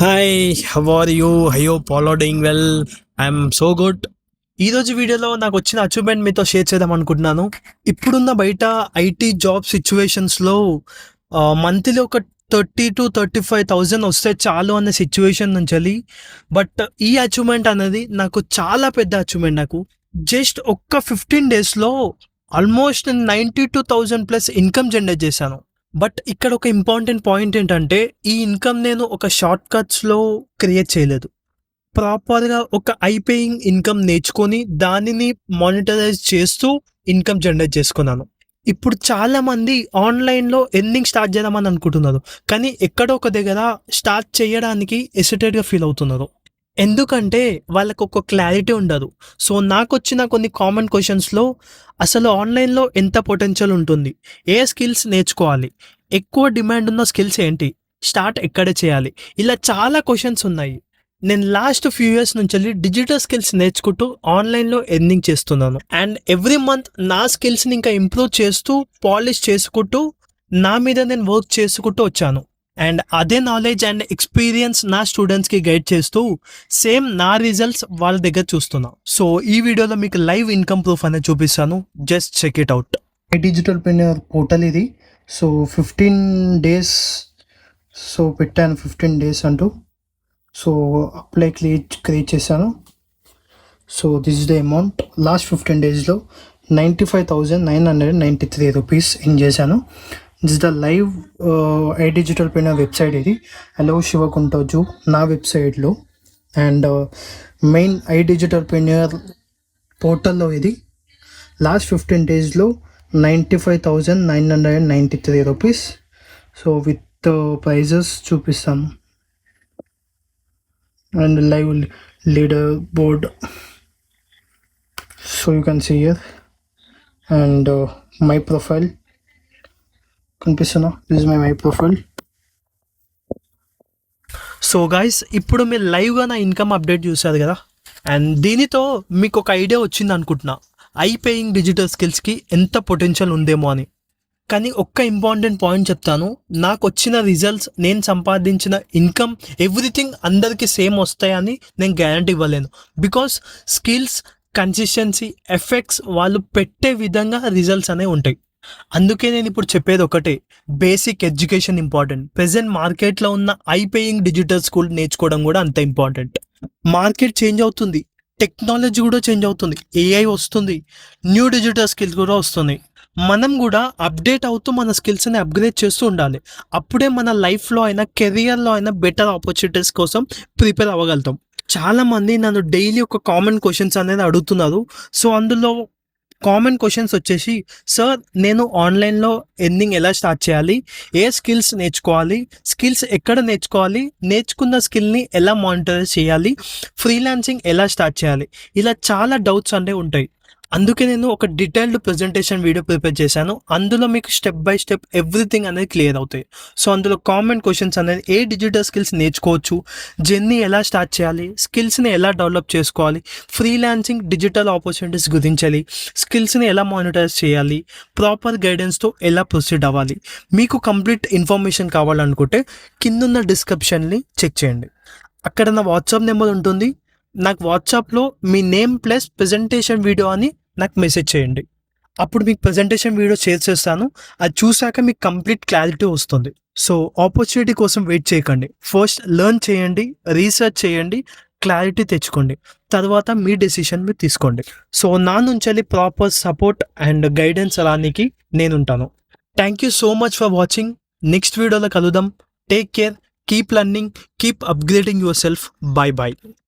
Hi, how are you? I hope all are doing well. I am so good. ఈరోజు వీడియోలో నాకు వచ్చిన achievement మీతో షేర్ చేద్దాం అనుకుంటున్నాను. ఇప్పుడున్న బయట ఐటీ జాబ్ సిచ్యువేషన్స్లో మంత్లీ ఒక 30,000 to 35,000 వస్తే చాలు అన్న సిచ్యువేషన్ నుంచి బట్ ఈ అచీవ్మెంట్ అనేది నాకు చాలా పెద్ద అచీవ్మెంట్. నాకు జస్ట్ ఒక్క 15 డేస్లో ఆల్మోస్ట్ 92,000+ ఇన్కమ్ జనరేట్ చేశాను. బట్ ఇక్కడ ఒక ఇంపార్టెంట్ పాయింట్ ఏంటంటే, ఈ ఇన్కమ్ నేను ఒక షార్ట్ కట్స్లో క్రియేట్ చేయలేదు. ప్రాపర్గా ఒక పేయింగ్ ఇన్కమ్ నేర్చుకొని దానిని మానిటరైజ్ చేస్తూ ఇన్కమ్ జనరేట్ చేసుకున్నాను. ఇప్పుడు చాలా మంది ఆన్లైన్లో ఎర్నింగ్ స్టార్ట్ చేద్దామని అనుకుంటున్నారు, కానీ ఎక్కడో ఒక దగ్గర స్టార్ట్ చేయడానికి ఎసిటేట్గా ఫీల్ అవుతున్నారు. ఎందుకంటే వాళ్ళకు ఒక క్లారిటీ ఉండదు. సో నాకు వచ్చిన కొన్ని కామన్ క్వశ్చన్స్లో అసలు ఆన్లైన్లో ఎంత పొటెన్షియల్ ఉంటుంది, ఏ స్కిల్స్ నేర్చుకోవాలి, ఎక్కువ డిమాండ్ ఉన్న స్కిల్స్ ఏంటి, స్టార్ట్ ఎక్కడ చేయాలి, ఇలా చాలా క్వశ్చన్స్ ఉన్నాయి. నేను లాస్ట్ ఫ్యూ ఇయర్స్ నుంచి డిజిటల్ స్కిల్స్ నేర్చుకుంటూ ఆన్లైన్లో ఎర్నింగ్ చేస్తున్నాను. అండ్ ఎవ్రీ మంత్ నా స్కిల్స్ని ఇంకా ఇంప్రూవ్ చేస్తూ పాలిష్ చేసుకుంటూ నా మీద నేను వర్క్ చేసుకుంటూ వచ్చాను. అండ్ అదే నాలెడ్జ్ అండ్ ఎక్స్పీరియన్స్ నా స్టూడెంట్స్కి గైడ్ చేస్తూ సేమ్ నా రిజల్ట్స్ వాళ్ళ దగ్గర చూస్తున్నా. సో ఈ వీడియోలో మీకు లైవ్ ఇన్కమ్ ప్రూఫ్ అనేది చూపిస్తాను. Just check it out. Digital పెన్యూర్ పోర్టల్ ఇది. సో 15 డేస్ సో పెట్టాను, 15 డేస్ అంటూ. సో అప్లై క్రియేట్ చేశాను. So this is the amount. Last 15 డేస్లో 95,993 రూపీస్ ఇన్ చేశాను. This is the live digital పెన్యూర్ వెబ్సైట్ ఇది. హలో శివకుంటోజు నా వెబ్సైట్లో అండ్ మెయిన్ డిజిటల్ పెన్యూర్ పోర్టల్లో ఇది. లాస్ట్ 15 డేస్లో 95,993 రూపీస్. సో విత్ ప్రైజెస్ చూపిస్తాను and live leaderboard. So you can see here and my profile కనిపిస్తున్నా. This is my profile. So guys, ఇప్పుడు మీరు లైవ్గా నా ఇన్కమ్ అప్డేట్ చూసారు కదా, అండ్ దీనితో మీకు ఒక ఐడియా వచ్చింది అనుకుంటున్నా పేయింగ్ డిజిటల్ స్కిల్స్కి ఎంత పొటెన్షియల్ ఉందేమో అని. కానీ ఒక్క ఇంపార్టెంట్ పాయింట్ చెప్తాను. నాకు వచ్చిన రిజల్ట్స్, నేను సంపాదించిన ఇన్కమ్, ఎవ్రీథింగ్ అందరికీ సేమ్ వస్తాయని నేను గ్యారంటీ ఇవ్వలేను. బికాస్ స్కిల్స్, కన్సిస్టెన్సీ, ఎఫెక్ట్స్ వాళ్ళు పెట్టే విధంగా రిజల్ట్స్ అనేవి ఉంటాయి. అందుకే నేను ఇప్పుడు చెప్పేది ఒకటే, బేసిక్ ఎడ్యుకేషన్ ఇంపార్టెంట్. ప్రెసెంట్ మార్కెట్లో ఉన్న పేయింగ్ డిజిటల్ స్కూల్ నేర్చుకోవడం కూడా అంత ఇంపార్టెంట్. మార్కెట్ చేంజ్ అవుతుంది, టెక్నాలజీ కూడా చేంజ్ అవుతుంది, ఏఐ వస్తుంది, న్యూ డిజిటల్ స్కిల్స్ కూడా వస్తున్నాయి. మనం కూడా అప్డేట్ అవుతూ మన స్కిల్స్ని అప్గ్రేడ్ చేస్తూ ఉండాలి. అప్పుడే మన లైఫ్లో అయినా కెరియర్లో అయినా బెటర్ ఆపర్చునిటీస్ కోసం ప్రిపేర్ అవ్వగలుగుతాం. చాలామంది నన్ను డైలీ ఒక కామన్ క్వశ్చన్స్ అనేది అడుగుతున్నారు. సో అందులో కామన్ క్వశ్చన్స్ వచ్చేసి, సార్ నేను ఆన్లైన్లో ఎర్నింగ్ ఎలా స్టార్ట్ చేయాలి, ఏ స్కిల్స్ నేర్చుకోవాలి, స్కిల్స్ ఎక్కడ నేర్చుకోవాలి, నేర్చుకున్న స్కిల్ని ఎలా మానిటరైజ్ చేయాలి, ఫ్రీలాన్సింగ్ ఎలా స్టార్ట్ చేయాలి, ఇలా చాలా డౌట్స్ అనేవి ఉంటాయి. అందుకే నేను ఒక డీటెయిల్డ్ ప్రజెంటేషన్ వీడియో ప్రిపేర్ చేశాను. అందులో మీకు స్టెప్ బై స్టెప్ ఎవ్రీథింగ్ అనేది క్లియర్ అవుతాయి. సో అందులో కామన్ క్వశ్చన్స్ అనేది, ఏ డిజిటల్ స్కిల్స్ నేర్చుకోవచ్చు, జర్నీ ఎలా స్టార్ట్ చేయాలి, స్కిల్స్ని ఎలా డెవలప్ చేసుకోవాలి, ఫ్రీలాన్సింగ్ డిజిటల్ ఆపర్చునిటీస్ గురించాలి, స్కిల్స్ని ఎలా మానిటరైజ్ చేయాలి, ప్రాపర్ గైడెన్స్తో ఎలా ప్రొసీడ్ అవ్వాలి. మీకు కంప్లీట్ ఇన్ఫర్మేషన్ కావాలనుకుంటే కిందున్న డిస్క్రిప్షన్ని చెక్ చేయండి. అక్కడ నా వాట్సాప్ నెంబర్ ఉంటుంది. నాకు వాట్సాప్లో మీ నేమ్ ప్లస్ ప్రజెంటేషన్ వీడియో అని నాకు మెసేజ్ చేయండి. అప్పుడు మీకు ప్రజెంటేషన్ వీడియో షేర్ చేస్తాను. అది చూశాక మీకు కంప్లీట్ క్లారిటీ వస్తుంది. సో ఆపర్చునిటీ కోసం వెయిట్ చేయకండి. ఫస్ట్ లెర్న్ చేయండి, రీసెర్చ్ చేయండి, క్లారిటీ తెచ్చుకోండి. తర్వాత మీ డెసిషన్ మీరు తీసుకోండి. సో నా నుంచి ప్రాపర్ సపోర్ట్ అండ్ గైడెన్స్ రానికి నేనుంటాను. Thank you so much for watching. Next వీడియోలో కలుద్దాం. Take care, keep learning, keep upgrading yourself. Bye bye.